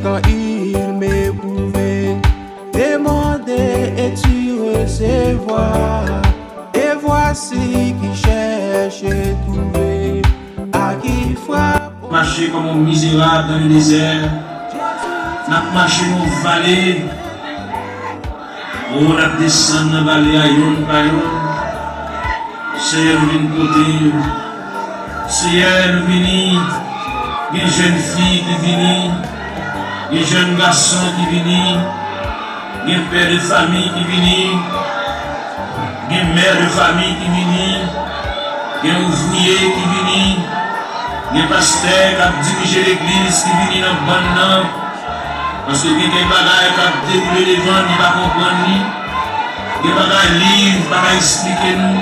quand il m'éprouvait. Demandez et tu recevras. Et voici qui cherche et trouver. À qui frappe. Marcher comme un misérable dans le désert. N'a marché dans la vallée. On a descendu dans la vallée à yon par yon. Seigneur vient côté. Seigneur vient. Il y a une jeune fille qui vient. Il y a un jeune garçon qui vient. Il y a un père de famille qui vient. Il y a une mère de famille qui vient. Il y a un ouvrier qui vient. Il y a un pasteur qui a dirigé l'église qui vient dans le bon nom. Parce que il y a des bagages qui ont déroulé devant, il ne va pas comprendre. Il y a des bagages livres, qui va expliquer nous.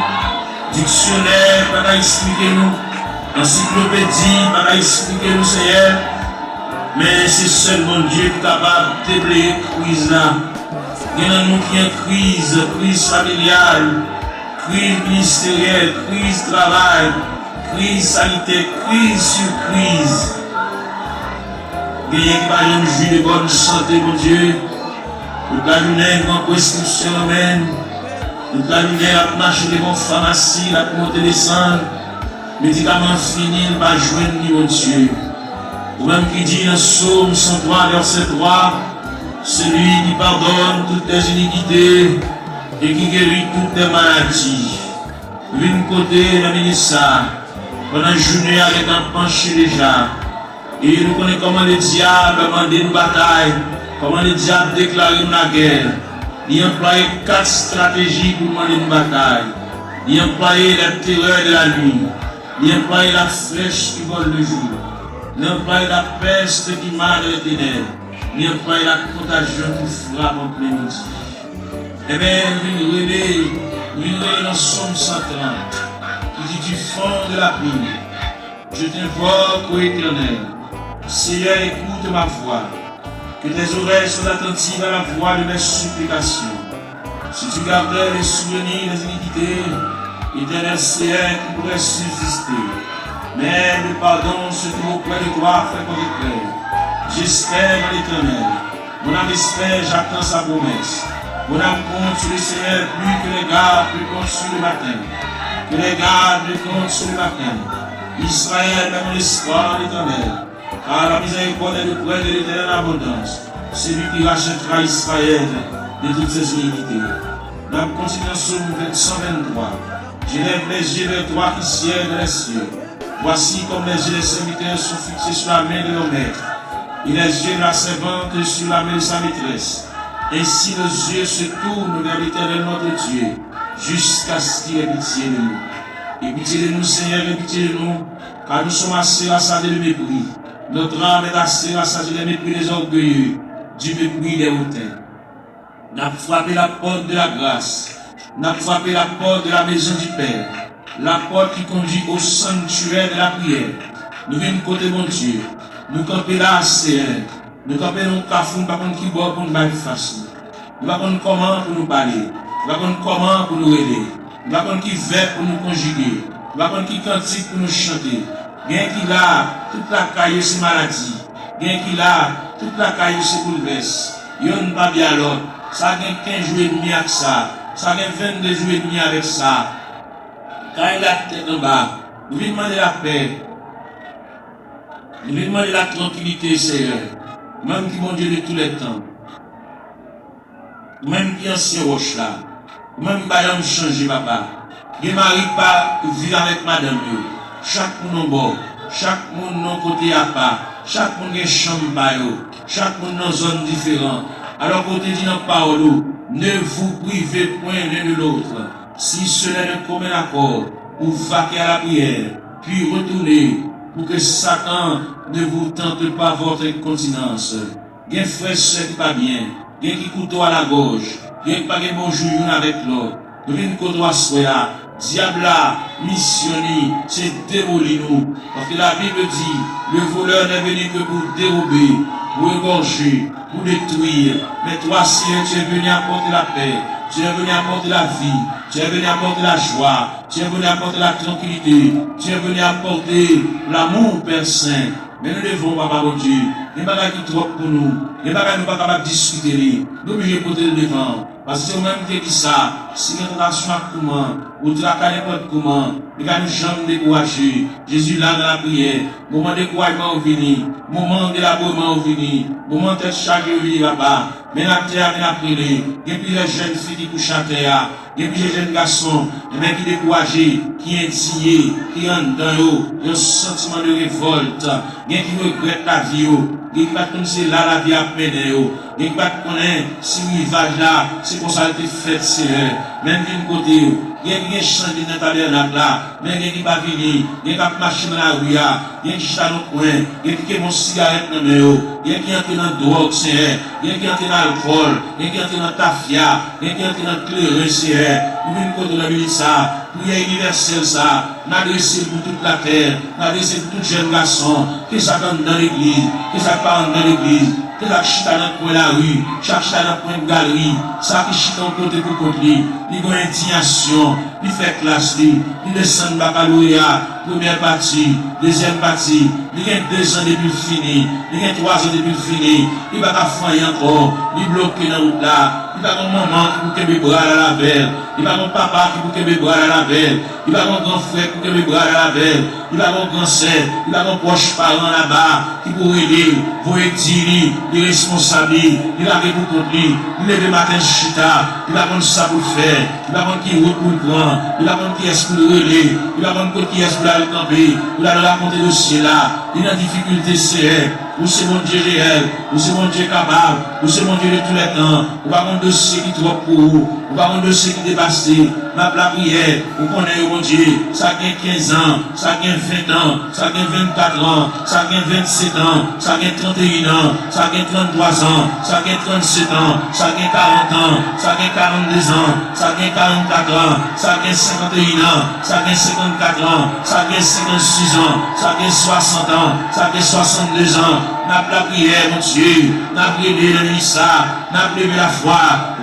Dictionnaire, qui va expliquer nous. Encyclopédie, qui va expliquer nous, Seigneur. Mais c'est seulement Dieu qui est capable de déblayer la crise là. Il y a nous qui ont crise familiale, crise ministérielle, crise travail, crise sanitaire, crise sur crise. Il y a qui va nous jouir de bonne santé, mon Dieu. Nous allons en prescription humaine. Nous allons à marcher de bonnes pharmacies, à monter descendre. Médicaments finis, nous allons jouer, mon Dieu. Ou même qui dit en Psaume 103, verset 3, celui qui pardonne toutes tes iniquités et qui guérit toutes tes maladies. D'une côté, la ministre, on a journée avec un penché déjà. Et nous connaissons comment le diable a demandé une bataille, comment le diable a déclaré une guerre. Il a employé 4 stratégies pour demander une bataille. Il a employé la terreur de la nuit. Il a employé la flèche qui vole le jour. Il a employé la peste qui marre les ténèbres. Il a employé la contagion qui frappe en plein midi. Eh bien, il réveille dans Psaume 130, qui dit du fond de la pluie, je t'invoque, ô Éternel. Seigneur, écoute ma voix, que tes oreilles soient attentives à la voix de mes supplications. Si tu gardais les souvenirs des iniquités, Éternel Seigneur qui pourrait subsister. Mais le pardon se trouve auprès de toi, frère correcteur. J'espère en l'Éternel. Mon âme espère, j'attends sa promesse. Mon âme compte sur le Seigneur plus que les gardes ne comptent sur le matin. Que les gardes ne comptent sur le matin. Israël met mon espoir en l'Éternel. Car la miséricorde est auprès de l'Éternel en abondance. C'est lui qui rachètera Israël de toutes ses iniquités. Dans la continuation 123, j'élève les yeux vers toi qui sièges dans les cieux. Voici comme les yeux des serviteurs sont fixés sur la main de leur maître, et les yeux de la servante sur la main de sa maîtresse. Ainsi nos yeux se tournent vers l'Éternel notre Dieu, jusqu'à ce qu'il ait pitié de nous. Et pitié de nous, Seigneur, et pitié de nous, car nous sommes assez rassasiés de mépris. Notre âme est assez rassasiée des mépris des orgueilleux, du mépris des hautains. N'a frappé la porte de la grâce, n'a frappé la porte de la maison du Père, la porte qui conduit au sanctuaire de la prière. Nous venons côté mon Dieu, nous camper là, Seigneur, nous camper dans le cafou, nous ne savons pas qui boit pour nous battre face. Nous ne savons pas comment pour nous parler, nous ne savons pas comment pour nous aider, nous ne savons pas qui verbe pour nous conjuguer, nous ne savons pas qui cantique pour nous chanter. Bien qu'il a toute la caille c'est maladie, bien qu'il a toute la caille c'est bouleverse. Il n'y a pas bien l'autre, ça a 15 jours et demi avec ça, ça a 22 jours et demi avec ça. Quand il a la tête en bas, nous lui demander la paix, nous lui demander la tranquillité, Seigneur, même qui mon Dieu de tous les temps, même qui ancien roche là, même qui va changer, papa. Il ne m'arrive pas de vivre avec madame. Chaque monde en bord, chaque monde dans côté à part, chaque monde a une chambre, chaque monde dans une zone différente. Alors, côté dit dans la parole, ne vous privez point l'un de l'autre. Si cela est un commun accord, pour vaquer à la prière, puis retourner, pour que Satan ne vous tente pas votre incontinence. Il y a un frère qui pas bien, il y a qui couteau à la gorge, il y a pas de bonjour avec l'autre. Nous venons côtoyer cela. Diable là, missionné, c'est démolir nous. Parce que la Bible dit, le voleur n'est venu que pour dérober, pour égorger, pour détruire. Mais toi, Seigneur, tu es venu apporter la paix, tu es venu apporter la vie, tu es venu apporter la joie, tu es venu apporter la tranquillité, tu es venu apporter l'amour, Père Saint. Mais nous devons, papa, mon Dieu, il n'y a pas qui trop pour nous. Il n'y a pas qui nous pas capable de discuter. Nous devons porter le devant. Parce que c'est vous-même qui dit ça. Si une relation à comment, ou travail n'importe comment, il va nous jamais décourager. Jésus là dans la prière. Moment de découragement au fini. Moment de labourement au fini. Moment de charge au fini, papa. Mais la terre, mais la prière. Il y a plusieurs jeunes filles qui couchent à terre. Il y a plusieurs jeunes garçons, qui découragés, qui intignés, qui entrent dans eux, un sentiment de révolte. Il y a qui regrettent la vie. Il y a qui comme c'est là la vie à peine. Il y a qui connaît si rivage là, c'est pour ça que tu fais, c'est même d'une côté. Il y a qui chanté dans ta tabernacle là, mais il y a qui va venir, il y a qui marche dans la rue, il y a qui chante dans le coin, il y a qui mon cigarette dans le main, il y a qui entre dans la drogue, il y a qui entre dans l'alcool, il y a qui entre dans la tafia, il y a qui entre dans le clairin, nous venons contre la milice ça, prière universelle ça, n'adresser pour toute la terre, n'adresser pour tout jeune garçon, que ça donne dans l'église, que ça parle dans l'église, que ça chita dans le coin de la rue, chaque chita dans le coin de galerie, ça qui chita en côté pour côté, il y a une indignation, il fait classe, il descend de baccalauréat, première partie, deuxième partie, il y a 2 ans depuis fini, il y a 3 ans depuis fini, il va pas faire encore, il bloqué dans le route là. Il va mon maman qui pour que mes bras à la veille. Il va mon papa qui pour que mes bras à la veille. Il va mon grand frère pour que mes bras à la veille. Il va mon grand sœur, il va mon proche parent là-bas qui pour aider, pour aider les responsables. Il va pour contre lui. Il lève le matin chita. Il va prendre ça pour faire. Il va prendre qui route pour le prendre. Il va prendre qui est pour le relais. Il va prendre qui est pour aller camper. Il va raconter le ciel là. Il a difficulté c'est ou c'est mon Dieu réel, ou c'est mon Dieu capable, ou c'est mon Dieu de tous les temps, ou pas mon dossier qui est trop pour vous, ou pas mon dossier qui est dépassé, ma prière, vous connaissez mon Dieu, ça a 15 ans, ça a 20 ans, ça a 24 ans, ça a 27 ans, ça a 31 ans, ça a 33 ans, ça a 37 ans, ça a 40 ans, ça a 42 ans, ça a 44 ans, ça a 51 ans, ça a 54 ans, ça a 56 ans, ça a 60 ans, ça a 62 ans. N'a pas la prière, mon Dieu, n'a pas prié le ministère, n'a pas la foi,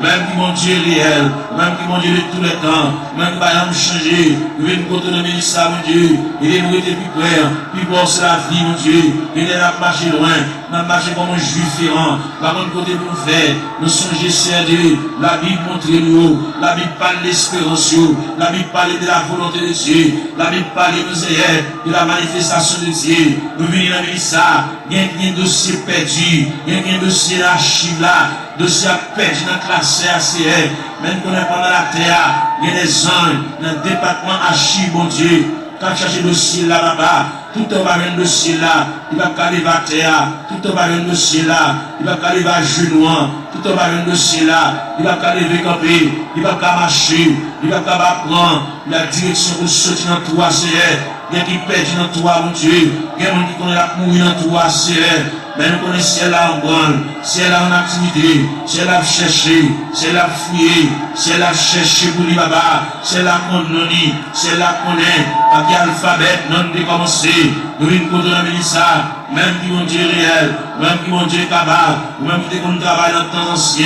même qui mon Dieu réel, même qui mon Dieu de tous les temps, même qui va nous changer, nous venons contre le ministère, mon Dieu, et nous être plus près, plus pour c'est la vie, mon Dieu, et nous avons marché loin, nous avons marché comme un juif ferrant, par contre, côté pour nous faire, nous songer, c'est Dieu, la Bible montre nous, la Bible parle de l'espérance, la Bible parle de la volonté de Dieu, la Bible parle de la manifestation de Dieu, nous venons dans le ministère, il y a un dossier perdu, il y a un dossier archive là, dossier perdu dans la classe ACR, même qu'on est pendant la terre, il y a des anges dans le département archive, mon Dieu, quand chercher le dossier là-bas, tout au bas un dossier là, il va arriver à terre, tout au bas un dossier là, il va arriver à genoux, tout au bas un dossier là, il va arriver à camper, il va marcher, il va prendre la direction pour sortir dans tout ACR. Il y a qui perdent dans toi, mon Dieu. Il y a des gens qui connaissent la mourir dans toi, c'est mais nous connaissons ciel là en branle, ciel là en activité, ciel là chercher, ciel là fouiller, ciel là chercher pour lui baba, ciel là qu'on non dit, ciel là qu'on est, avec l'alphabet non décommencé, nous venons contre la milice, même qui mon Dieu réel, même qui mon Dieu capable, ou même qui qu'on travaille dans le temps ancien,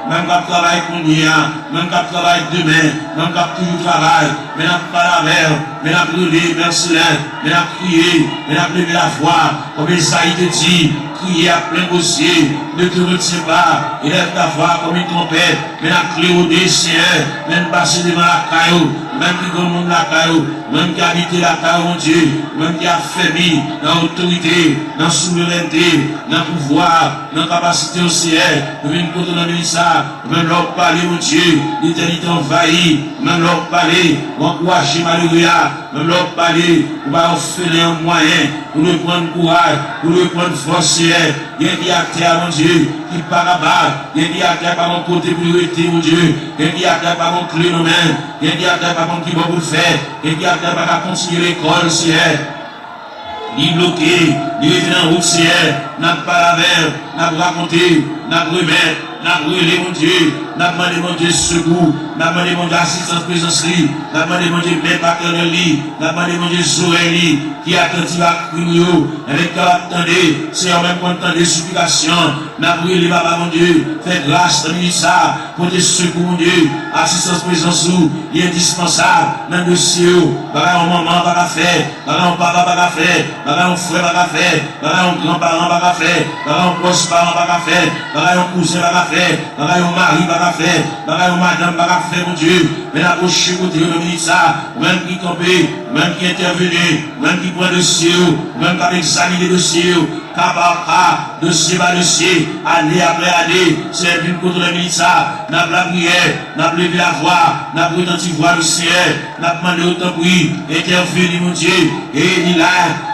même qui travaille qu'on y a, même qui travaille demain, même qui toujours travaille, mais n'a pas la mer, mais n'a brûlé, merci là, mais n'a crié, mais n'a levé la voix, comme Isaïe te dit, crier à plein dossier, ne te retiens pas, élève ta voix comme une trompette, mais la clé au Seigneur, même passer devant la caillou, même qui dans le monde la caillou, même qui habite la caillou, mon Dieu, même qui a faibli dans l'autorité, dans la souveraineté, dans le pouvoir, dans la capacité au Seigneur, nous venons contre le ministère, même leur parler, mon Dieu, l'éternité envahie, même leur parler, encourager malheureux, même leur parler, on va offrir un moyen, pour nous prendre courage, pour nous prendre force, il y a qui a terre, mon Dieu, qui part là-bas, il y a qui a terre par mon côté priorité, mon Dieu, il y a qui a terre par mon clé, nos mains, il y a qui a terre par mon qui va vous faire, il y a qui a terre par continuer l'école, c'est ni bloqué, ni revenu en route, c'est n'a pas la verre, n'a pas raconté, n'a pas remettre, n'a brûlé, mon Dieu, n'a demandé mon Dieu secours, n'a demandé mon Dieu assistance présence, n'a demandé mon Dieu mère paternelle, n'a demandé mon Dieu oreilles, qui a attendu à crier, avec qui attendez, c'est en même temps des supplications, n'a prié les papa mon Dieu, faites grâce de ça, pour des secours mon Dieu, assistance présence, il est indispensable, dans le dossier, par un maman pas faire, par un papa pas faire, par un frère pas faire, par un grand-parent pas faire, par un proche-parent pas faire, par un cousin pas faire, par un mari pas faire, par un madame pas faire, mon Dieu, mais la prochaine côté de ça, même qui campait, même qui intervenait, même qui prend le dossier, même qui a examiné le dossier, cas par cas, dossier par dossier, année après année, c'est une contre le ministère, n'a pas la prière, n'a pas levé la voix, n'a pas retenti voir le Seigneur, n'a pas demandé autant prix, intervenir mon Dieu, et il là,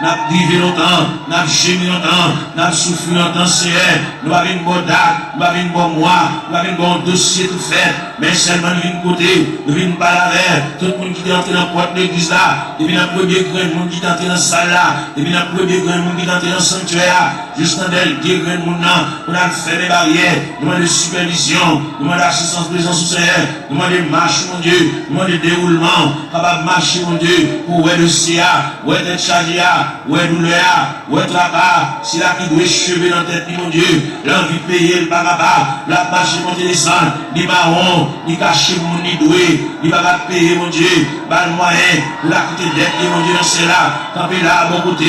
n'a pas privé longtemps, n'a pas gémi longtemps, n'a pas souffert longtemps, Seigneur, nous avons une bonne date, nous avons une bonne mois, nous avons un bon dossier tout fait, mais seulement nous venons côté, nous venons pas la verre, tout le monde qui est entré dans la porte de l'église là, depuis le premier grand monde qui est entré dans la salle là, depuis le premier grand monde qui est entré dans le sanctuaire, juste dans le grand monde là, pour faire des barrières, demander supervision, demander assistance présence au Seigneur, demander marche mon Dieu, demander déroulement, capable de marcher mon Dieu, pour où est le CA, où est être chargé, où est douleur, où est travail, si là qui doit cheveux dans la tête, mon Dieu, l'envie de payer le bagaba, la marche monter descendre, ni marron, ni cacher mon ni doué, ni bagaba payer mon Dieu, bal moyen, pour la quitter d'être mon Dieu dans cela, camper là à mon côté,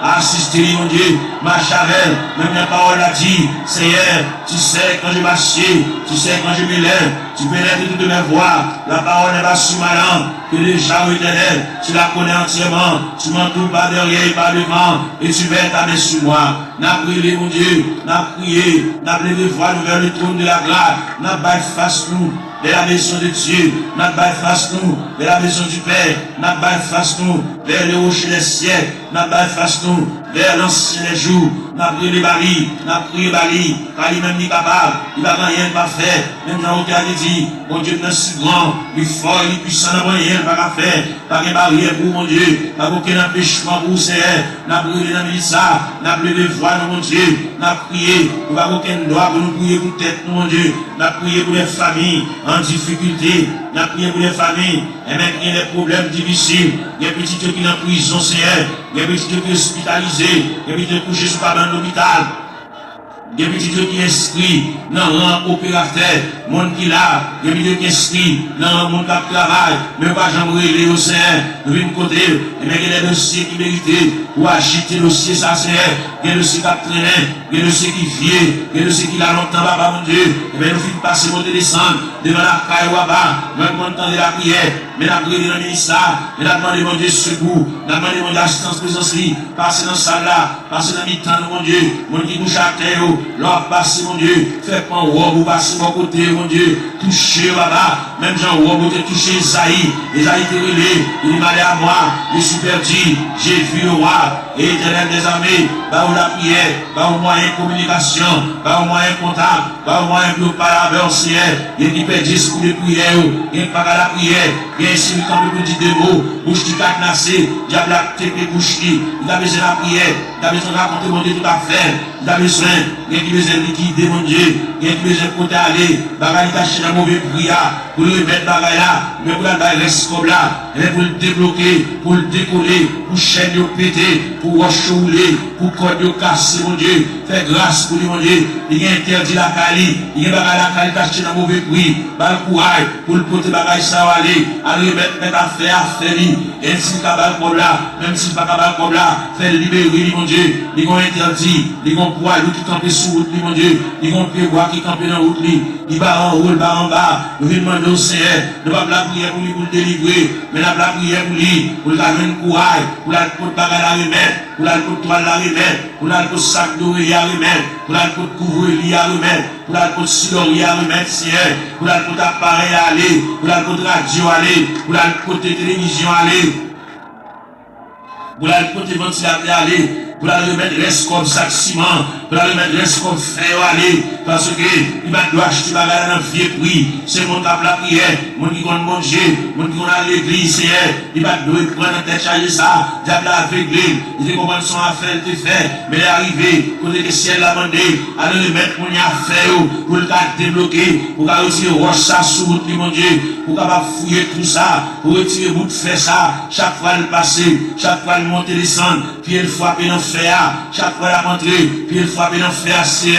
assister mon Dieu, marche avec, même la parole a dit, Seigneur, tu sais quand je marche, tu sais quand je me lève, tu pénètres toutes mes voies, la parole n'est pas sous ma langue, que déjà au éternel, tu la connais entièrement, tu m'entoures pas derrière et pas devant, et tu mets ta main sur moi. N'a prié mon Dieu, n'a prié, n'a levé voix vers le trône de la grâce, n'a pas face nous, vers la maison de Dieu, n'a pas face nous, vers la maison du Père, n'a pas face nous, vers le rocher des siècles, n'a pas face nous, vers l'ancien des jours, n'a prié les balis, n'a prié Bali, car lui-même n'est capable, il va rien pas faire, même dans aucun dit, mon Dieu n'est si grand, il est fort, il est puissant, n'a rien pas faire, pas de barrière pour mon Dieu, pas aucun empêchement pour Seigneur, n'a prié dans ça, n'a levé voix mon Dieu, n'a prié, il va aucun droit pour nous prier pour tête mon Dieu, n'a prié pour les familles en difficulté, n'a prié pour les familles, et même il y a des problèmes difficiles, il y a des petits qui sont en prison, Seigneur, il y a des petits qui sont hospitalisés, il y a des petits qui sont couchés sur la l'hôpital. Il y a des petits qui sont inscrits dans le rang opérateur, monde qui là, il y a des petits qui sont inscrits dans le monde qui travaille, mais pas jamais relé au sein, de l'autre côté, et bien il y a des dossiers qui méritent, ou agiter le dossier, ça c'est, il y a des dossiers qui traînent, il y a des dossiers qui viennent, il y a des dossiers qui là longtemps, papa mon Dieu, et bien nous finissons passer, monter, descendre, devant la caille ou bas, même quand on entend la prière, mais la prière dans le ministère, mais la demande mon Dieu secours, la demande mon Dieu assistance présence, passer dans la salle là, passer dans le mi-temps, mon Dieu, mon qui touche à terre, l'or passe mon Dieu, faites pas un robe ou passer mon côté, mon Dieu, toucher là, même Jean robe ou toucher Esaïe te relé, il m'a dit à moi, je suis perdu, j'ai vu le roi, et éternel des armées, bah où la prière, bah au moyen de communication, bah au moyen comptable, bah au moyen de parler avec le Seigneur, il y a qui perd 10 pour les prières, il y a pas la prière, il y a ici quand on dit deux mots, bouche qui cadenassée, diable a tépé bouche qui, il a besoin de la prière, il a besoin de raconter mon Dieu tout à fait, il a besoin, il y a qui besoin de liquider mon Dieu, il y a qui besoin de côté aller, bagaille caché dans mauvais prière, pour le mettre bagaille là, mais pour la bagaille reste comme là, pour le débloquer, pour le décoller, pour chaîne de péter, pour rochouler, pour corde casser mon Dieu, fais grâce pour lui mon Dieu, il y a interdit la cali, il y a bagaille la cali caché dans mauvais prix, bal courage, pour le porter bagaille ça aller, à remettre à faire, et si le cabal comme là, même si le cabal comme là, fait libérer mon Dieu, ils ont interdit, ils ont poids qui campent sur route, mon Dieu, ils ont pied bois qui campent dans route, ils barrent en haut, ils barrent en bas, nous venons demander au Seigneur, ne pas la prière pour lui pour le délivrer, mais la prière pour lui, pour le garder le courage, pour la côte bagarre à remettre, pour la côte toile à remettre, pour la côte sac d'oreiller à remettre, pour la côte couvre-lit à remettre, pour la côte silori à remettre, Seigneur, pour la côte appareil à aller, pour la côte radio à aller, pour la côte télévision à aller, pour la côté ventilateur à aller, pour la remettre reste comme sac ciment, pour la remettre reste comme fer aller, parce que il va doit acheter bagarre dans le vieux prix, c'est mon cap la prière, mon qui compte manger, mon qui compte à l'église, c'est il va doit prendre en tête charger ça, diable aveuglé, il dit comment son affaire te fait, mais il est arrivé, pour que le ciel l'a demandé, à le remettre mon affaire, pour le cas débloquer, pour qu'il aussi roche ça sous route, mon Dieu, pour capable fouiller tout ça, pour retirer bout de faire ça, chaque fois le passer, chaque fois le monter, descendre, puis il frapper dans le fer, chaque fois la rentrer, puis il frapper dans le fer, c'est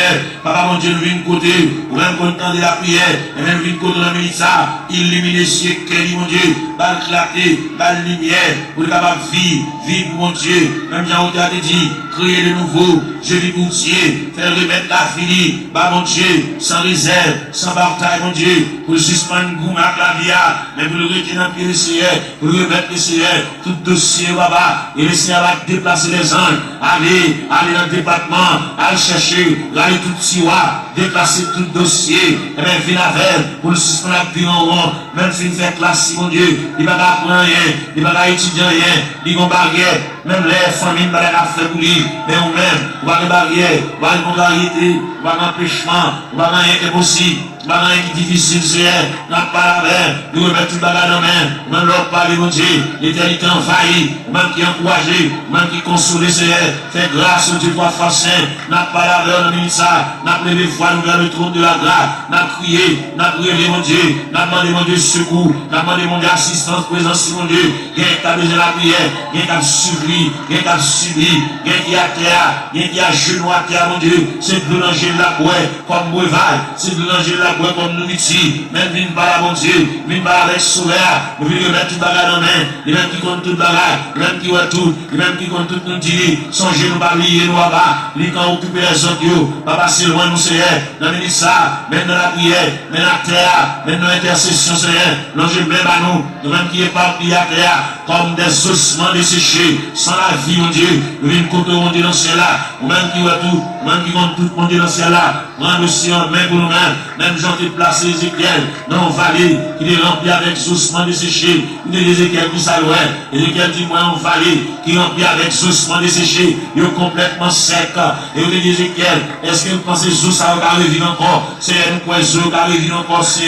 papa mon Dieu, nous vient de côté, ou même content de la prière, et même vient de côté de la militaire, illumine les cieux, quel mon Dieu, balle clarté, balle lumière, pour le capable vivre, vivre mon Dieu, même Jean-Aude a dit, créer de nouveau, je vis pour Dieu, faire remettre la finie, bah mon Dieu, sans réserve, sans bataille, mon Dieu, pour suspendre goût à la vie, mais pour le retirer dans le pied du Seigneur, pour le remettre le Seigneur, tout dossier, baba, et le Seigneur va déplacer les anges, aller dans le département, aller chercher, aller tout tiroir, déplacer tout dossier, et bien venir avec, pour le suspendre la vie en rond, même si il fait classe, mon Dieu, il va pas apprendre rien, il va pas étudier rien, il va barrière, même les familles, il va pas faire pour lui, mais ou même, on va les barrières, on va les contrariétés, on va l'empêchement, on va rien qui est possible. Bagay qui difficile, c'est n'a pas la veine, nous remettre tout bagay dans la main, même l'autre parler, mon Dieu, l'éternité envahie, même qui encouragé, même qui consolé, c'est fait grâce au Dieu trois fois saint, n'a pas la veine dans le ministère, n'a pas levé foi vers le trône de la grâce, n'a crié, n'a prié, mon Dieu, n'a demandé, mon Dieu, secours, n'a demandé, mon Dieu, assistance, présence, mon Dieu, il y a qui a besoin de la prière, il y a qui a suivi, il y a qui a subi, il y a qui a terre, il y a qui a genou à terre, mon Dieu, c'est de l'angèle la bouée, comme breval, c'est de l'angèle la comme nous ici, même vine par la bon Dieu, vine par avec sauveur, nous venons mettre tout bagage dans la main, les mêmes qui comptent tout bagage, les mêmes qui voient tout, les mêmes qui comptent tout nous dire, songez nous pas lier nous là-bas, les quand occuper les autres, pas passer loin nous c'est dans le ministère, même dans la prière, même la terre, même dans l'intercession c'est l'ange même à nous, nous-mêmes qui est pas prié à terre, comme des ossements desséchés, sans la vie, mon Dieu, nous venons côté mon Dieu dans ce là, nous-mêmes qui voient tout, nous-mêmes qui comptent tout mon Dieu dans ce là, prendre aussi en main pour nous-mêmes, même gens qui placent Ézéchiel dans la vallée, qui est rempli avec ossements desséchés, il est Ézéchiel qui s'allouait, Ézéchiel dit moi en vallée, qui est rempli avec ossements desséchés, il est complètement sec, et il dit Ézéchiel, est-ce que vous pensez que ça va revivre encore, c'est une poisson qui va revivre encore, c'est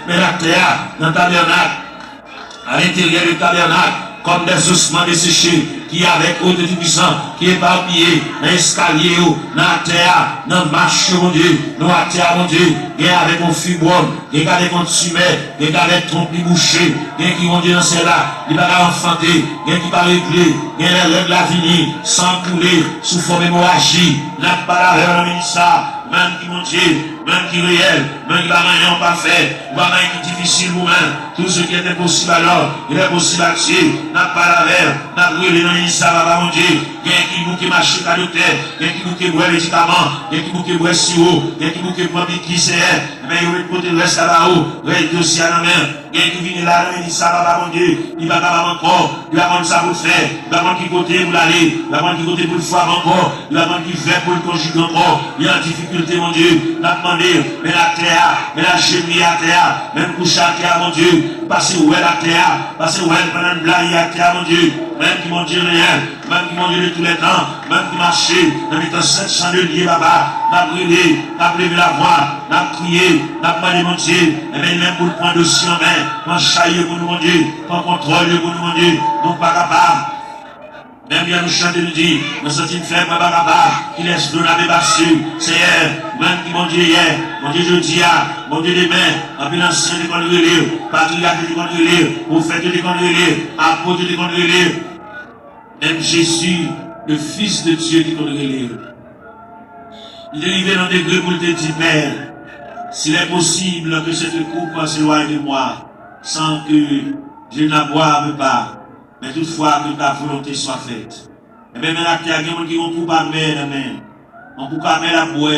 mais la terre, dans le tabernacle, à l'intérieur du tabernacle, comme des ossements desséchés, qui est avec haute et puissant, qui est éparpillé, dans l'escalier, dans la terre, dans le marché, mon Dieu, dans la terre, mon Dieu, et avec un fibrome, et avec un tumeur, et avec trompe bouché, et qui, mon Dieu, dans celle-là, il va enfanter, et qui va régler, et les règles à venir, sans couler, sous forme hémorragie, n'a pas la dans le ministère, même qui, mon Dieu, même qui réel, même qui va rien pas fait, va rien qui difficile vous-même, tout ce qui était possible alors, il est possible à Dieu, n'a pas la verre, n'a brûlé dans le ministère, mon Dieu, il y a qui bouquet marché à l'hôtel, il y a qui bouquet boire médicaments, il y a qui bouquet boire sirop, il y a qui bouquet boire qui c'est, mais il y a côté reste là-haut, reste dossier à la main, il y a qui vient là, dans le ministère, mon Dieu, il va pas encore, il va prendre ça pour le faire, il va prendre qui côté pour l'aller, il va prendre qui côté pour le faire encore, il va prendre qui fait pour le conjuguer encore, il y a une difficulté, mon Dieu, n'a demandé, mais la terre, mais la chimie à terre, même coucher à terre, mon Dieu, passer où est la terre, passer où est pendant une blague à terre, mon Dieu, même qui m'ont dit rien, même qui m'ont dit de tous les temps, même qui marchaient, dans les temps 700 de liés, baba, n'a brûlé, n'a levé la voix, n'a crié, n'a demandé, mon Dieu, et même pour le prendre aussi en main, pour chailler pour nous, mon Dieu, pour contrôler pour nous, mon Dieu, donc pas capable. Même bien nous chanter, nous dit, nous sommes une faible, pas capable, qui laisse de la débattre, c'est même qui, mon Dieu, hier, mon Dieu, je dis, mon Dieu, demain, en plus l'ancien de qu'on relève, patriarche de qu'on relève, prophète de qu'on relève, apôtre de qu'on relève, même Jésus, le Fils de Dieu qui qu'on relève. Il est arrivé dans des degré pour te dire, Père, s'il est possible que cette coupe s'éloigne de moi, sans que je n'aboive pas, mais toutefois que ta volonté soit faite. Et bien, maintenant, il y a des gens qui vont couper la main, on coupe la main à boire,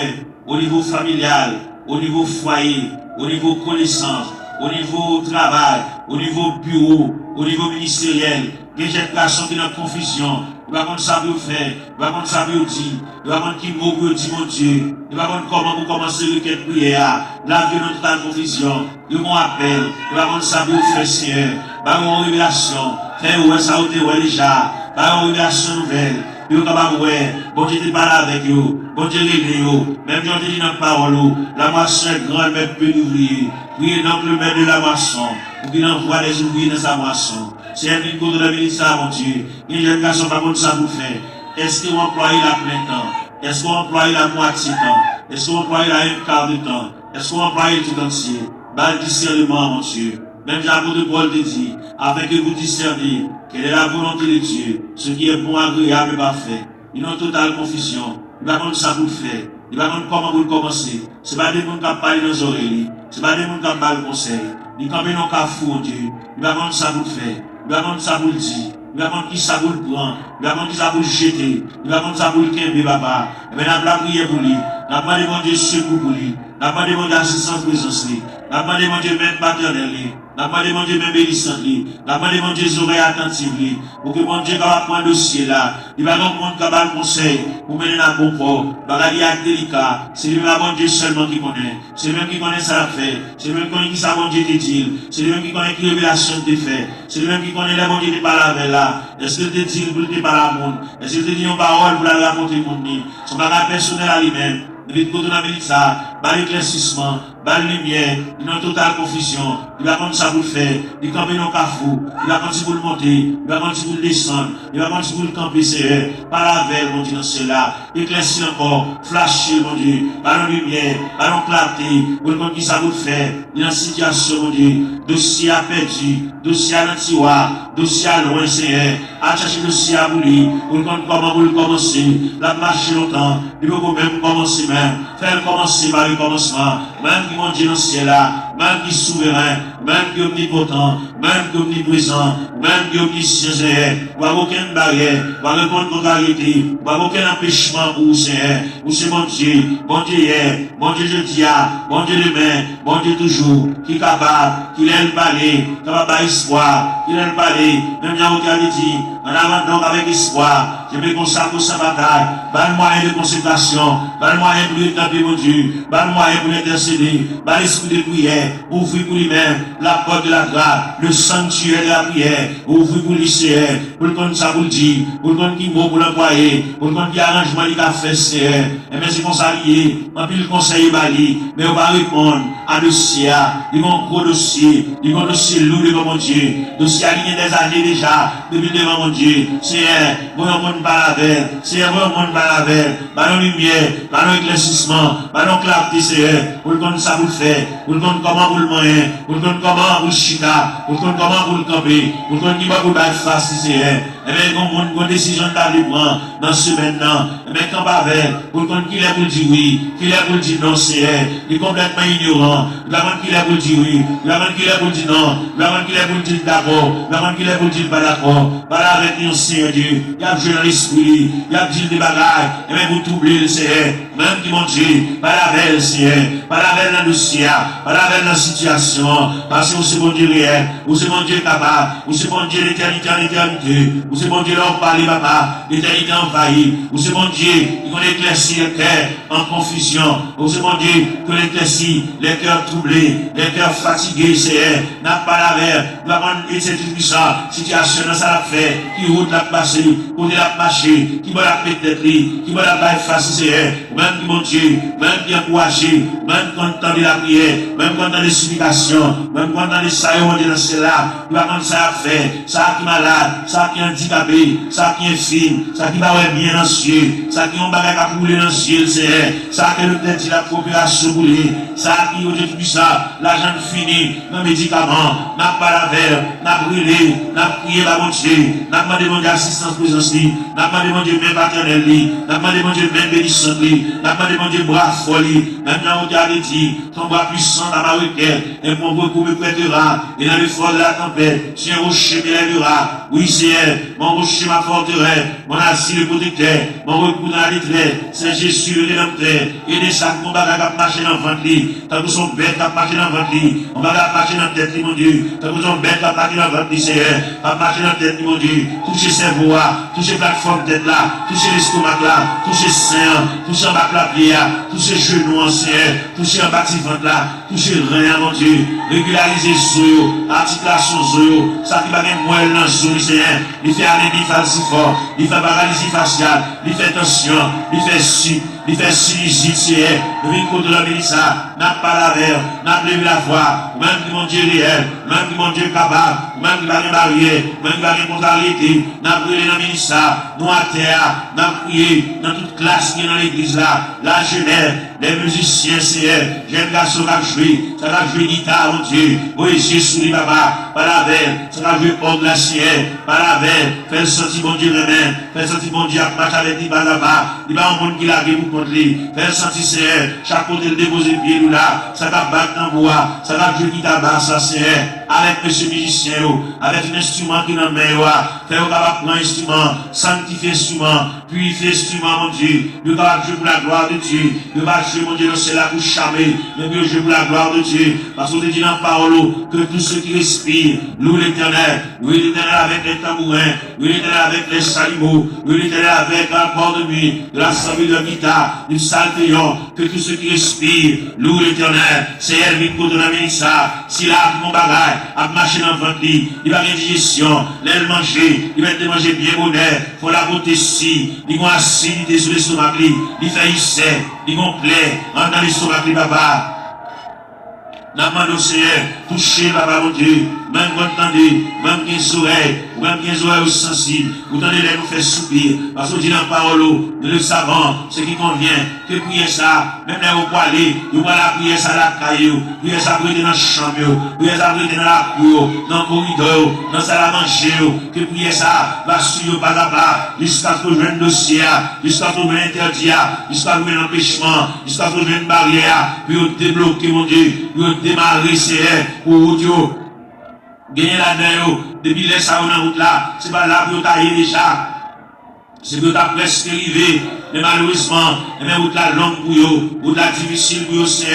au niveau familial, au niveau foyer, au niveau connaissance, au niveau travail, au niveau bureau, au niveau ministériel. Il y a des personnes qui sont en confusion. Il va prendre ça pour faire, il va prendre ça pour dire, il va prendre qui mot pour dire mon Dieu, il va prendre comment pour commencer le requête prière, la vie dans totale confusion, il va appel, il va prendre ça pour faire Seigneur, il va avoir une révélation, faire où ça a été déjà, il va avoir une révélation nouvelle, puis vous capable ouais, bon Dieu te parle avec vous, bon Dieu réglé vous, même Dieu te dit dans la parole, la moisson est grande, mais peu d'ouvriers. Priez donc le maître de la moisson, pour qu'il envoie les ouvriers dans sa moisson. C'est un petit côté de la ministre, mon Dieu. Les jeunes garçons, par contre, ça vous fait. Est-ce que vous employez la plein temps? Est-ce que vous employez la moitié temps? Est-ce que vous employez la un quart de temps? Est-ce que vous employez tout entier? Bal discernement, mon Dieu. Même l'apôtre Paul te dit, afin que vous discerniez quelle est la volonté de Dieu, ce qui est bon, agréable et parfait. Ils ont totale confusion. Ils ne savent pas ça vous faire. Ils ne savent pas comment vous commencer. Ce n'est pas des gens qui parlent dans les oreilles. Ce n'est pas des gens qui parlent le conseil. Ils ne savent pas fou, Dieu. Ils ne savent pas ça vous faire. Ils ne savent pas ça vous dire. Ils ne savent pas qui ça vous prendre. Ils ne savent pas qui ça vous jeter. Ils ne savent pas ça vous quimber, papa. Et bien, nous avons prié pour lui. Nous avons demandé mon Dieu secours pour lui. Nous avons demandé assistance présence. Nous avons demandé mon Dieu même paternel. Nous avons demandé même bénissant. Nous avons demandé Dieu oreilles attentives. Pour que mon Dieu capable prendre le dossier là. Il va donc prendre capable conseil pour mener dans le bon port. Bagadi est délicat. C'est lui même bon Dieu seulement qui connaît. C'est lui même qui connaît ça fait. C'est lui même qui connaît qui ça bon Dieu te dit. C'est lui même qui connaît qui révélation te fait. C'est lui même qui connaît les bon Dieu te parle avec là. Est-ce qu'il te dit pour te parler à monde? Est-ce qu'il te dit une parole pour la raconter au monde? Son bagage personnel à lui-même. Depuis que nous avons ça, par l'éclaircissement, par la lumière, il y a une totale confusion. Il va comme ça pour le faire, il va camper dans le cafou, il va commencer pour le monter, il va commencer pour le descendre, il va commencer pour le camper, c'est par la veille, mon Dieu, dans cela. Éclaircir encore, flasher, mon Dieu, par la lumière, par la clarté, pour le qui ça vous faire, il y a une situation, mon Dieu, dossier à perdu, dossier à l'antiwa, dossier à loin, Seigneur, à chercher le dossier à bouler, pour le comment vous le commencer, la marche longtemps, il faut même commencer même, faire commencer par le commencement, même qui mon Dieu dans le ciel là, même qui est souverain, même qui est omnipotent, même qui est omniprésent, même qui est omniscient, Seigneur, pas aucune barrière, pas aucune contrariété, pas aucun empêchement pour vous, Seigneur, vous c'est mon Dieu hier, bon Dieu jeudi, bon Dieu demain, bon Dieu toujours, qui est capable, qui l'aime parler, capable d'espoir, qui l'aime parler, même dans votre dit, en avant donc avec espoir, je me consacre sa bataille, pas le moyen de consécration, pas le moyen pour établir mon Dieu, pas le moyen pour intercéder, pas l'esprit de prière, ouvrir pour lui-même la porte de la grâce, le sanctuaire de la prière, ouvrir pour lui, Seigneur, pour le compte ça vous le dit, pour le compte qui mot pour l'employer, pour le compte qui arrangement il a fait, Seigneur, et bien c'est qu'on s'allie, on peut le conseiller bali, mais on va répondre à dossier, ils vont gros dossier, ils vont dossier lourd devant mon Dieu, dossier aligné des années déjà, depuis devant mon Dieu, Seigneur, bon monde par la veille, Seigneur, bon monde par la veille, par la lumière, par l'éclaircissement, par la clarté, Seigneur, pour le compte ça vous le fait, pour le compte comment vous le moyen, pour le compte comment vous le chita, pour le compte comment vous le camper, pour le compte qui va vous battre face, Seigneur, et bien, quand une décision d'aller prendre dans ce maintenant, et bien, quand pas avec, pour le compte qu'il est pour dire oui, qu'il est pour dire non, Seigneur, il est complètement ignorant, la monde qu'il est pour dire oui, la monde qu'il est pour dire non, la monde qu'il est pour dire d'accord, la monde qu'il est pour dire pas d'accord, parler avec nous, Seigneur Dieu, il y a joué dans l'esprit, il y a dit des bagages, et bien, vous troublez le Seigneur, même qui mon Dieu, pas la belle, Seigneur, pas la belle dans le dossier, pas la belle dans la situation, parce que vous c'est bon Dieu réel, vous c'est bon Dieu capable, vous c'est bon Dieu l'éternité en éternité, vous c'est bon Dieu là on parle, papa, l'éternité envahie, vous c'est bon Dieu qui connaît éclaircir les cœurs en confusion, vous c'est bon Dieu qui connaît éclaircir les cœurs troublés, les cœurs fatigués, Seigneur, n'a pas la verre, va prendre cette situation dans ça la fait, qui route la passer, côté la marcher, qui va la peut-être, qui va la faire face, Seigneur, même qui mon Dieu, même qui encouragé, même quand on entend la prière, même quand on entend les supplications, même quand on entend les saillots, on dit dans cela, il va prendre ça à faire, ça qui est malade, ça qui est handicapé, ça qui est fine, ça qui va bien dans le ciel, ça qui est un bagage à couler dans le ciel, Seigneur, ça qui est le peut-être la coopération boulée, ça qui est au Dieu tout ça, l'argent fini, nos médicaments, n'a pas la verre, n'a brûlé, n'a prié la mon Dieu, n'a pas demandé assistance présence, n'a pas demandé même paternel, n'a pas demandé même bénissant, n'a pas demandé bras folie, même dans le a dit, ton bras puissant à ma requête, et mon beaucoup me prêtera, et dans le fort de la tempête, si un rocher m'élèvera, oui Seigneur, mon rocher ma forteresse, mon asile le protecteur, mon recours dans la détresse, c'est Jésus le rédempteur, et des sacs, mon bagage à marcher dans le ventre, tant que son bête à marcher dans le ventre, mon bagage à marcher dans la tête, mon Dieu, tant que son bête à marcher dans le ventre, Seigneur, à marcher dans la tête, mon Dieu, toucher ses voix, toucher plateforme tête là, toucher l'estomac là, toucher sein, toucher en bas la pierre, toucher genoux anciens, toucher en bas ventre là, toucher rien, mon Dieu, régulariser sur articulation sur ça qui va bien moelle dans le Seigneur, il fait fait anémie falciforme, il fait paralysie faciale, il fait tension, il fait il fait sinusite, c'est nous venons contre la Mélissa, n'a pas la verre, n'a pas levé la voix, même qui mon Dieu réel, même qui mon Dieu capable, même qui va une barrière, même qui va une contrariété, n'a brûlé dans Mélissa, nous à terre, n'a prié dans toute classe qui est dans l'église là, la jeunesse, les musiciens, c'est j'aime garçon qui a joué, ça va jouer guitare, mon Dieu, Moïse souris papa, par la veille, ça va jouer au glacier, par la veille, faire le sentir mon Dieu remède, faire le sentir mon Dieu à marcher avec lui par là-bas, il va un monde qui l'a vu pour contre lui, faire le sentir c'est chaque côté le déposer pied nous là, ça va battre dans bois, ça va jouer guitare basse, ça c'est avec monsieur musicien, avec un instrument qui est dans le main, faire capable prendre instrument, sanctifier instrument, purifier instrument, mon Dieu, il va jouer pour la gloire de Dieu, il va jouer, mon Dieu, c'est là pour charmer, mais il jouer pour la gloire de Dieu, parce qu'on te dit dans la parole que tous ceux qui respirent, louent l'Éternel avec les tambourins, louent l'Éternel avec les salimos, louent l'Éternel avec l'accord de nuit, de l'assemblée de guitare, du saltéon, que tous ceux qui respirent, louent l'Éternel, c'est elle qui peut donner ça, si là, mon bagage, à marcher dans le ventre, il va avoir une digestion, l'aile manger, il va te manger bien bonheur, faut la beauté si, il va acidité sur l'estomac, il fait ici, il va plaire, dans l'estomac, papa. N'a pas de Seigneur, touchez, papa, mon Dieu, même quand vous entendez, même 15 oreilles, ou même 15 oreilles sensibles, vous entendez les nous faire soupir, parce qu'on dit dans la parole, nous le savons, ce qui convient, que prier ça, même là où vous allez, vous allez prier ça à la caillou, prier ça pour être dans la chambre, prier ça pour être dans la cour, dans le corridor, dans la salle à manger, que prier ça, va suivre pas à pas, jusqu'à ce que je vienne dossier, jusqu'à ce que je vienne interdit, jusqu'à ce que je vienne empêchement, jusqu'à ce que je vienne barrière, puis vous débloquer, mon Dieu, vous démarrer, c'est pour Dieu. Gagner là-dedans, depuis les salons dans la route là, c'est pas là pour tailler déjà. C'est que tu as presque arrivé, mais malheureusement, la route là longue pour vous, route là difficile pour vous, c'est.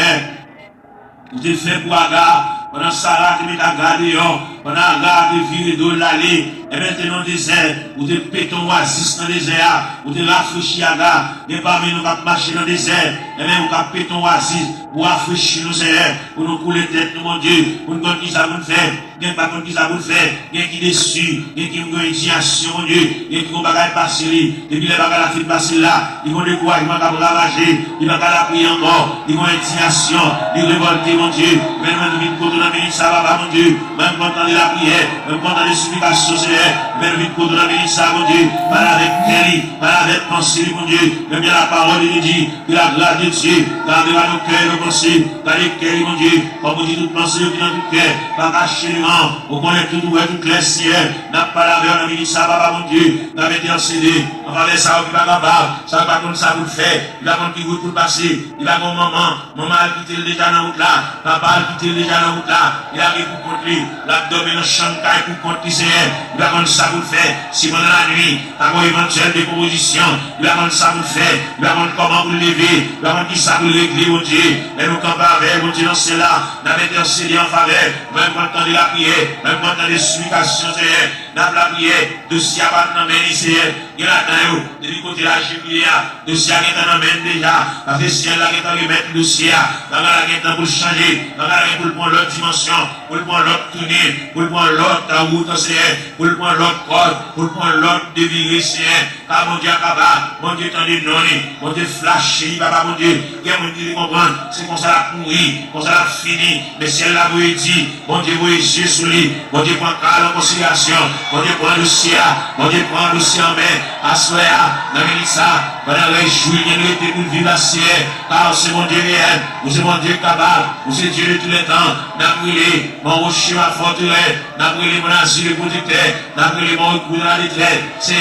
Vous êtes fait pour agar, pendant Sarah, tu mets ta garde dehors, pendant agar, tu vires de l'aller, et maintenant désert, vous êtes péton oasis dans le désert, vous êtes rafraîchi agar, et parmi nous qui marcher dans le désert, et même vous avez péton oasis, pour rafraîchir nos airs, pour nous couler tête, mon Dieu, pour nous connaître qui ça vous fait, bien pas qui ça vous fait, bien qui déçu, bien qui vous indignation, mon Dieu, bien qui vous bagaille passer, depuis les bagailles la fait passer là, ils vont découragement qui vous ravager, ils vont la prier encore, ils vont indignation, ils révolter, mon Dieu, même nous vite pour la minute, ça va, mon Dieu, même quand on est la prière, même quand on est supplication, Seigneur, même vite pour la minute, ça, mon Dieu, par avec Kelly, par avec pensée, mon Dieu, même bien la parole, il dit, que la grâce de Dieu, gardez à nos cœurs, pensée, par les cœurs, mon Dieu, comme vous dites, toute pensée qui dans tout cœur, pas cacher les mains, vous connaissez tout ouvert, tout clair, ciel, n'a pas la verre, n'a ça, papa, mon Dieu, n'a pas intercédé, on va laisser ça, qui va capable, ça va comme ça vous le fait, il va comme qui vous pour passer, il va comme maman a quitté déjà dans la route là, papa a quitté déjà dans la route là, il arrive pour contre lui, l'abdomen dans le champ de caille pour contre lui, il va comme ça vous le fait, si pendant la nuit, avant éventuelle décomposition, il va comme ça vous le fait, il va comme comment vous le lever, il va comme qui ça vous le régler, mon Dieu. Et nous campons avec, mon Dieu, dans cela, nous avons intercédé en faveur, même quand on entend la prière, même quand on entend les supplications, Seigneur, nous avons la prière, de si à part de nous, Seigneur, il y a là-dedans, depuis côté la jubilée, de si à qui nous déjà, parce que si elle a qui nous remettre le ciel, nous avons la qui pour le changer, nous avons la pour le prendre l'autre dimension, pour le prendre l'autre tournée, pour le prendre l'autre route, Seigneur, pour le prendre l'autre code, pour le prendre l'autre déviré, Seigneur, car mon Dieu, papa, mon Dieu, t'en est donné, mon Dieu, flashé, papa, mon Dieu, il y a mon Dieu, comprendre, c'est comme ça la pourri, comme ça la fini, mais si elle l'a voulu dit, mon Dieu, vous Jésus sur lui, mon Dieu, prend calme en considération, mon Dieu, prend le dossier, mon Dieu, prend le dossier en main, assoya, dans ça, pendant les jours, il y a été pour vivre la ciel, car c'est mon Dieu réel, vous êtes mon Dieu capable, vous êtes Dieu de tous les temps, n'a brûlé, mon rocher, ma forteresse, n'a brûlé mon asile protecteur, n'a brûlé mon recours dans la détresse, c'est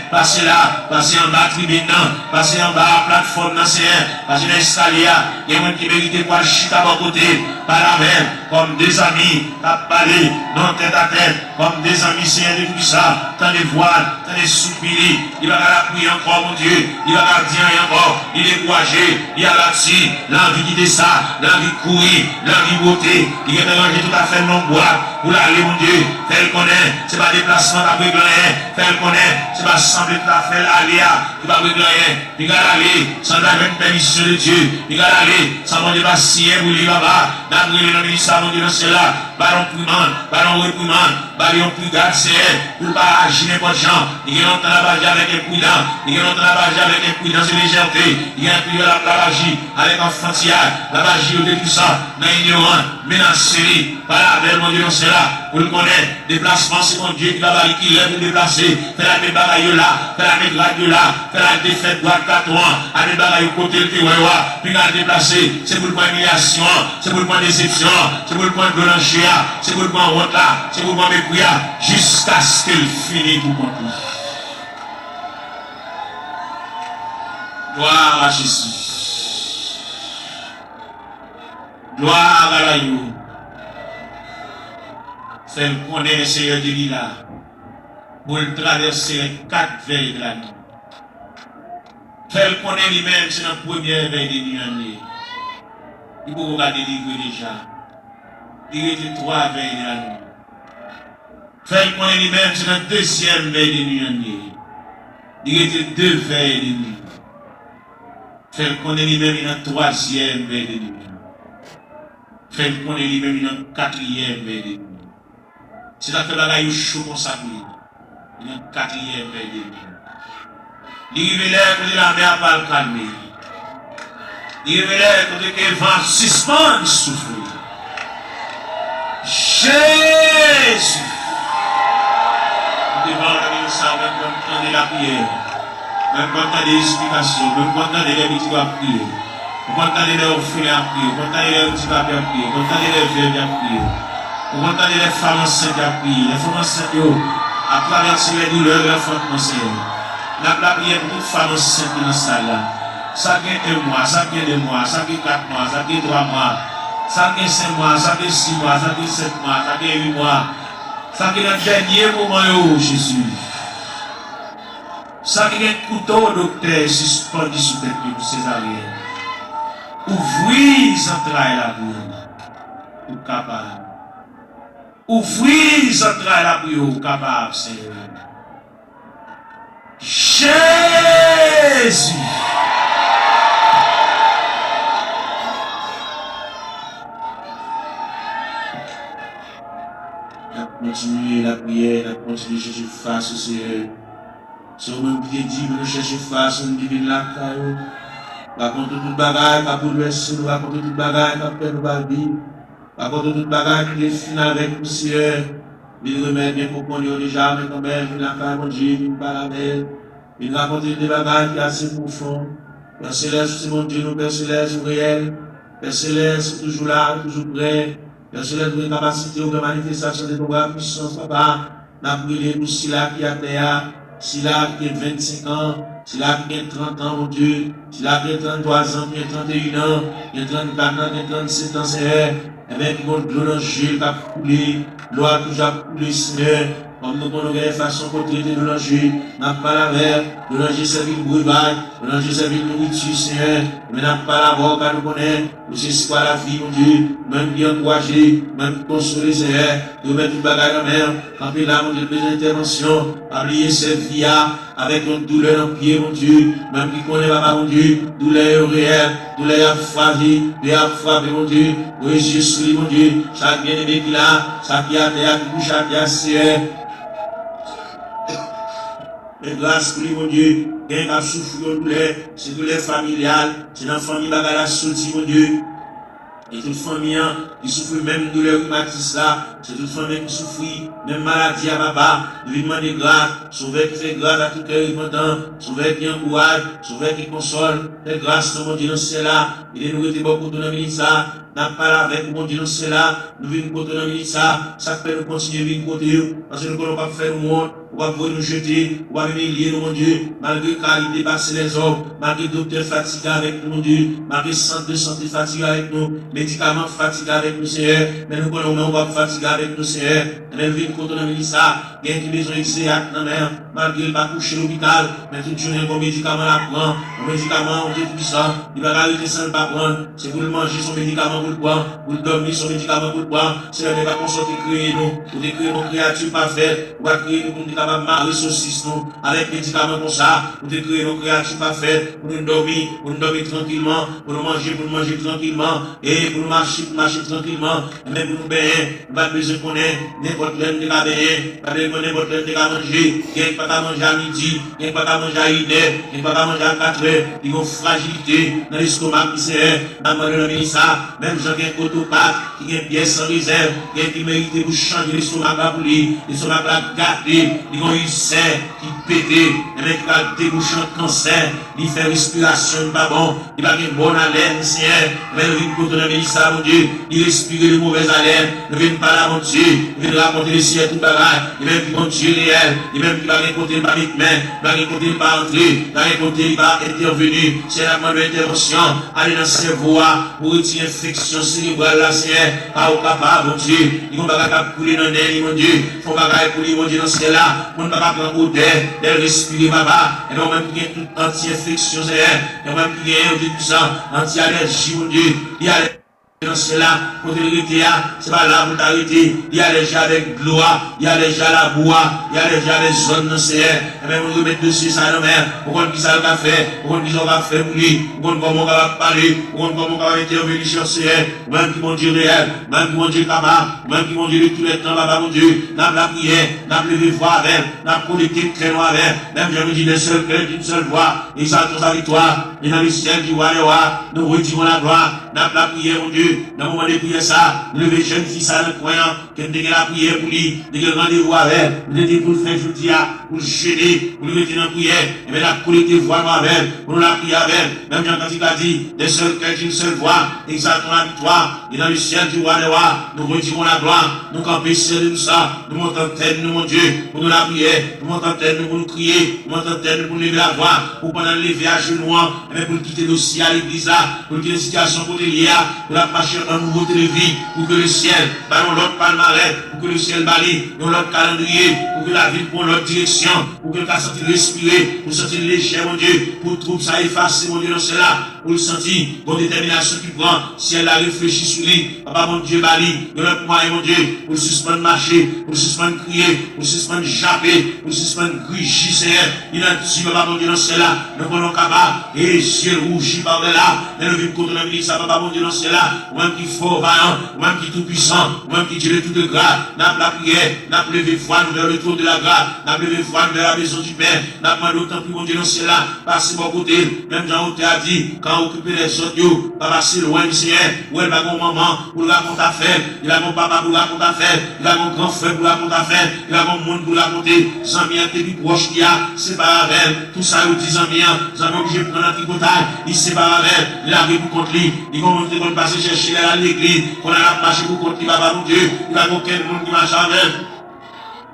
passez là, passez en bas, tribune, passez en bas, plateforme, c'est passez dans l'escalier, il y a un qui mérite pour chita à mon côté, par la même, comme des amis, à parler, non tête à tête, comme des amis, Seigneur de tout ça, tant de voiles, tant de soupirs, il va la prier encore, mon Dieu, il va la dire encore, il est courageux, il a là-dessus, l'envie de ça, l'envie de courir, l'envie de beauté, il est mélangé tout à fait non boîte, pour l'aller, mon Dieu, faire le connaître, c'est pas déplacement d'après rien, faire le connaître, c'est pas sembler tout à fait aller, il va régler rien, il va aller, sans avoir une permission de Dieu, il va aller, sans mon Dieu, pas si pour lui, là-bas, d'après le ministère, mon Dieu, dans cela, ballon primande, ballon reprimande, ballon plus garde, c'est pour pas agir n'importe gens. Il y a longtemps la bâche avec imprudence, il y a longtemps la bâche avec imprudence et légèreté, il y a un la bâche avec enfantillage, la bâche au dépuissant, dans l'ignorant, menacé, par la belle, mon Dieu, c'est là, pour le connaître, déplacement, c'est mon Dieu qui va qui lève pour déplacer, fait la même bagaille là, fait la même grade là, fait la défaite droite 4 ans, à des bagailles au côté, puis à déplacer, c'est pour le point humiliation, c'est pour le point déception, c'est pour le point de l'enjeu, c'est pour le point honte là, c'est pour le point mépris, jusqu'à ce qu'il finisse tout compris. Gloire à Jésus. Gloire à l'agneau. Fait connaître le Seigneur de l'île là, pour le traverser les 4 veilles de la nuit. Fait connaître lui-même, c'est la première veille de nuit. Il peut regarder délivrer déjà. Il était 3 veilles de la nuit. Fait connaître lui-même, c'est la deuxième veille de nuit. Il était 2 veilles de nuit. Fait connaître lui-même, il y a 3e veille de nuit. Fait connaître lui-même, il y a 4e veille de nuit. C'est là que la gueule chaud comme ça. Il y a 4e veille de nuit. Il révèle que la mer pas le calmer. Il révèle que le vent suspend souffle. Jésus. Devant la ça, même quand on entend la prière, même quand on entend des explications, même quand on entend les petits à prier, quand on entend les orphelins à prier, quand on entend les petits papiers à prier, quand on entend les veuves à prier, quand on entend les femmes enceintes à prier, les femmes enceintes à traverser les douleurs de l'enfantement, Seigneur. La prière pour toute femme enceinte dans la salle. Ça gagne 1 mois, ça gagne 2 mois, ça gagne 4 mois, ça gagne 3 mois, ça gagne 5 mois, ça gagne 6 mois, ça gagne 7 mois, ça gagne 8 mois. Ça gagne le dernier moment, Jésus. Ça gagne un couteau, docteur, suspendu sous tête pour césarienne. Ouvrez les entrailles la prière, pour capable. Ouvrez les entrailles la prière, pour capable, Seigneur. Jésus. La continuer la prière, la continuer chercher face au Seigneur. Si on même pied dit, nous chercher face, on divine la caillou. Par contre, toute bagaille, par contre, nous par contre, toute bagaille, par contre, nous par vie. Par contre, toute bagaille qui est finie avec le Seigneur. Il remet bien pour qu'on ait déjà, mais quand même, il a fait mon Dieu, il pas la belle. Il raconte des bagages qui sont assez profonds. Père Céleste, c'est mon Dieu, nous, Père Céleste, réel. Père Céleste, toujours là, toujours prêt. Père Céleste, vous avez capacité de manifestation de ton puissance, papa. N'a brûlé pour Sila qui a terre, Sila qui a 25 ans, Sila qui a 30 ans, mon Dieu, Sila qui a 33 ans, qui a 31 ans, qui a 34 ans, qui a 37 ans, Seigneur. Et bien, qui monte l'eau dans le jeu, qui a coulé, l'eau a toujours coulé, Seigneur. Comme nous avons une façon pour traiter de l'enjeu, n'a pas la mer, de l'enjeu servir le brûlage, de l'enjeu servir le nourriture, Seigneur, mais n'a pas la voix car nous connaissons, nous c'est quoi la vie, mon Dieu, même qui encourager, même qui consoler, Seigneur, de mettre une bagarre en mer, quand il a, mon Dieu, besoin d'intervention, oublier cette vie avec une douleur dans le pied, mon Dieu, même qui connaît pas, mon Dieu, douleur réelle, douleur fragile, douleur frappée, mon Dieu, oui, Jésus, mon Dieu, chaque bien-aimé qui a, chaque qui a terre, qui bouge à terre, Seigneur. Mais grâce pour lui, mon Dieu, il y a un souffrir de douleur, c'est douleur familiale, c'est dans la famille qui a sorti, mon Dieu. Et toute famille qui souffre même de douleur rhumatisme là, c'est toute famille qui souffre, même maladie à papa, lui demander grâce, sauver qui fait grâce à tout cœur repentant, sauver qui encourage, sauver qui console, fait grâce dans mon Dieu dans ce là, il est nous été beaucoup de nos ça, n'a pas avec mon Dieu dans ce là, nous venons côté dans ça, ça fait nous continuer à vivre côté, parce que nous ne pouvons pas faire le monde, on va nous jeter, on va humilier nous, mon Dieu, malgré qu'il dépasse les hommes, malgré le docteur fatigué avec nous, mon Dieu, malgré le centre de santé fatigué avec nous, médicaments fatigués avec nous, Seigneur, mais nous connaissons, on va fatiguer avec nous, Seigneur, et même vivre contre nous, ça, il y a qui besoin d'exéat dans l'air, malgré le pas coucher l'hôpital, mais toute journée, bon médicament la prend, un médicament, on est puissant, il va arrêter sans le pas prendre, c'est pour le manger son médicament, médicament pour le boire, pour le dormir, son médicament pour le boire. C'est le médicament qui crée nous, pour créer nos créatures parfaites, pour créer nous, pour nous capables de marrer saucisse nous, avec médicaments comme ça, pour créer nos créatures parfaites, pour nous dormir tranquillement, pour nous manger tranquillement, et pour nous marcher tranquillement, et même pour nous baigner, pas besoin qu'on ait n'importe l'aime de la baigner, pas besoin n'importe l'aime de la manger, il n'y a pas à manger à midi, il n'y a pas à manger à 1 heure, il n'y a pas à manger à 4 heures, il y a une fragilité dans l'estomac qui c'est, dans le ministère, même gens qui ont autopathe, qui ont une pièce sans réserve, qui méritent pour changer l'estomac pour lui, l'estomac pour gâter, ils ont eu ulcère qui pété, et même qui va déboucher un cancer, il fait respiration, pas bon, il va une bonne haleine, Seigneur, mais il vient pour ton ministère, mon Dieu, il respire les mauvaises haleines, il vient pas là, mon Dieu, il vient raconter les ciels, tout bagaille, il vient qui mon Dieu réel, il vient qui va raconter le pas avec main, il va raconter le pas entrer, il va raconter il va intervenir, c'est la demande d'intervention, aller dans le cerveau, pour retirer l'infection cérébrale, là, Seigneur, pas au capable, mon Dieu, il va pas couler dans l'air, mon Dieu, il faut pas pour lui, mon Dieu, dans ce là, on ne va pas prendre odeur, elle respire, papa, et donc même qui est toute anti-infection, Seigneur, et même qui est, tout ça, anti-allergie, mon Dieu, il y a dans cela, pour te l'arrêter, c'est pas là pour t'arrêter. Il y a déjà avec gloire, il y a déjà la bois, il y a déjà les zones dans ces airs. Et même on remet dessus ça dans mer. Pour qu'on dise ça va faire, pour qu'on dise on va faire pour lui, pour qu'on comment on va parler, pour qu'on comment on va intervenir sur ces airs. Même qui mon Dieu réel, même qui mon Dieu capable, même qui mon Dieu de tous les temps, papa mon Dieu, n'a la prière, n'a levé voix avec, n'a connecté très loin avec. Même je me dis d'un seul cœur, d'une seule voix, exaltons sa victoire. Et dans le ciel du roi, nous retirons la gloire, n'a la prière, mon Dieu. Dans le moment de prier ça, lever jeune fille ça le croyant, qui a la prière pour lui, de rendez-vous avec, vous êtes pour le faire jeudi, pour le gêner, pour le mettre dans la prière, et bien la collecter voix avec, pour la prier avec, même Jean quand il a dit, des seuls cœurs d'une seule voix, exaltons la victoire, et dans le ciel du roi des rois, nous retirons la gloire, nous camper seul de ça, nous montons tête, nous mon Dieu, pour nous la prière, nous montons tête, nous pour nous crier, nous montons tête, nous pour lever la voix, pour pendant lever à genoux, et bien pour quitter l'océan à l'église là, pour quitter la situation pour lier, pour la marcher un nouveau télévis, pour que le ciel, ballon l'autre palmarès, pour que le ciel balie, dans l'autre calendrier, pour que la ville prenne l'autre direction, pour que le cas sentir respirer, pour sentir léger, mon Dieu, pour trouver ça effacer, mon Dieu, dans cela, pour le sentir, pour détermination qui prend, si elle a réfléchi sur lui, papa, mon Dieu, balie, dans l'autre moyen, mon Dieu, pour suspendre marcher, pour suspendre crier, pour suspendre japper, pour suspendre grigir, Seigneur, il a dit, papa, mon Dieu, dans cela, nous prenons capable, et ciel rougi par là, et le vivre contre la milice, papa, mon Dieu, dans cela, même qui fort, vaillant, même qui tout puissant, même qui Dieu de toute grâce, n'a pas la prière, n'a pas levé foi vers le trône de la grâce, n'a pas levé foi vers la maison du Père, n'a pas d'autant plus mon Dieu dans cela, passez mon côté, même Jean a dit, quand occuper les autres, pas passer loin du Seigneur, où elle va mon maman, pour la raconter affaire, il a mon papa pour la raconter affaire, il a mon grand frère pour la raconter affaire, il a mon monde pour la raconter, Zambie qui est plus proche qui a, c'est pas avec, tout ça, il dit Zambie, obligé de prendre un tricotage, il c'est pas avec, il arrive pour contre lui, il commence à passer chercher à l'église, qu'on a marché pour contre lui, papa mon Dieu, il a aucun monde qui marche avec.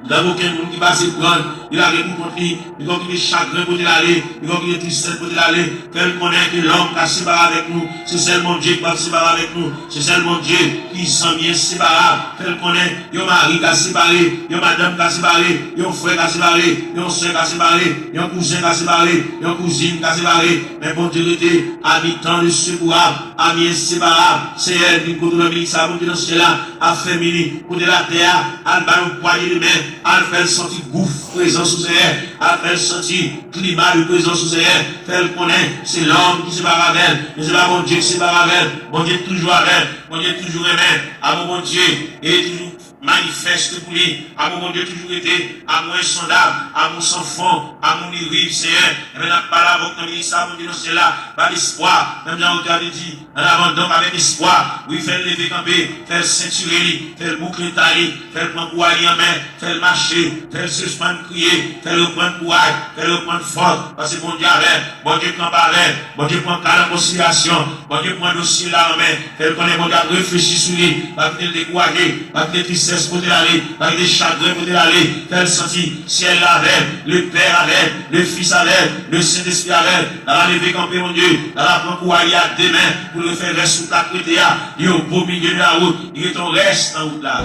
Il n'y a aucun monde qui va se prendre. Il a répondu contre lui. Il a qu'il est chagrin pour l'aller. Il a qu'il est tristesse pour l'aller. Qu'elle connaît que l'homme qui a séparé avec nous. C'est seulement Dieu qui va séparer avec nous. C'est seulement Dieu qui s'en vient séparer. Qu'elle connaît. Il y a un mari qui a séparé. Il y a une madame qui a séparé. Il y a un frère qui a séparé. Il y a un soeur qui a séparé. Il y a un cousin qui a séparé. Il y a une cousine qui a séparé. Mais bon Dieu était habitant de secourable. Ami inséparable. C'est elle qui contre le ministre. Ça va dans cela. A fait mini. Pour de la terre. Elle va nous poigner de main. Elle fait sentir gouffre présence sous elle, elle fait sentir climat de présence sous elle, elle connaît, c'est l'homme qui se barre avec elle, mais c'est pas mon Dieu qui se barre avec elle, mon Dieu toujours avec elle, mon Dieu toujours aimé, à mon Dieu, et toujours manifeste pour lui, à mon Dieu toujours été, à mon insondable, à mon sans fond, à mon irrive, Seigneur, et maintenant pas la voix comme il ça, mon Dieu, c'est là, pas d'espoir, même dans le dit, en avant donc avec espoir, oui, faire lever camper, faire ceinturer, faire boucler tailler, faire prendre pour aller en main, faire marcher, faire suspendre crier, faire le point de courage, faire le point de force, parce que bon Dieu avec, bon Dieu prend par elle, bon Dieu prend cas en conciliation, bon Dieu prend dossier là en main, faire connaître, bon Dieu réfléchir sur lui, pas qu'il découragé, pas qu'il tristesse pour aller, pas qu'il chagrin pour aller, faire sentir ciel avec, le Père avec, le Fils avec, le Saint-Esprit avec, dans la lever camper mon Dieu, dans la prendre pour aller à demain, pour le faire reste sous ta côté, il y a un beau milieu de la route, il est ton reste en route là.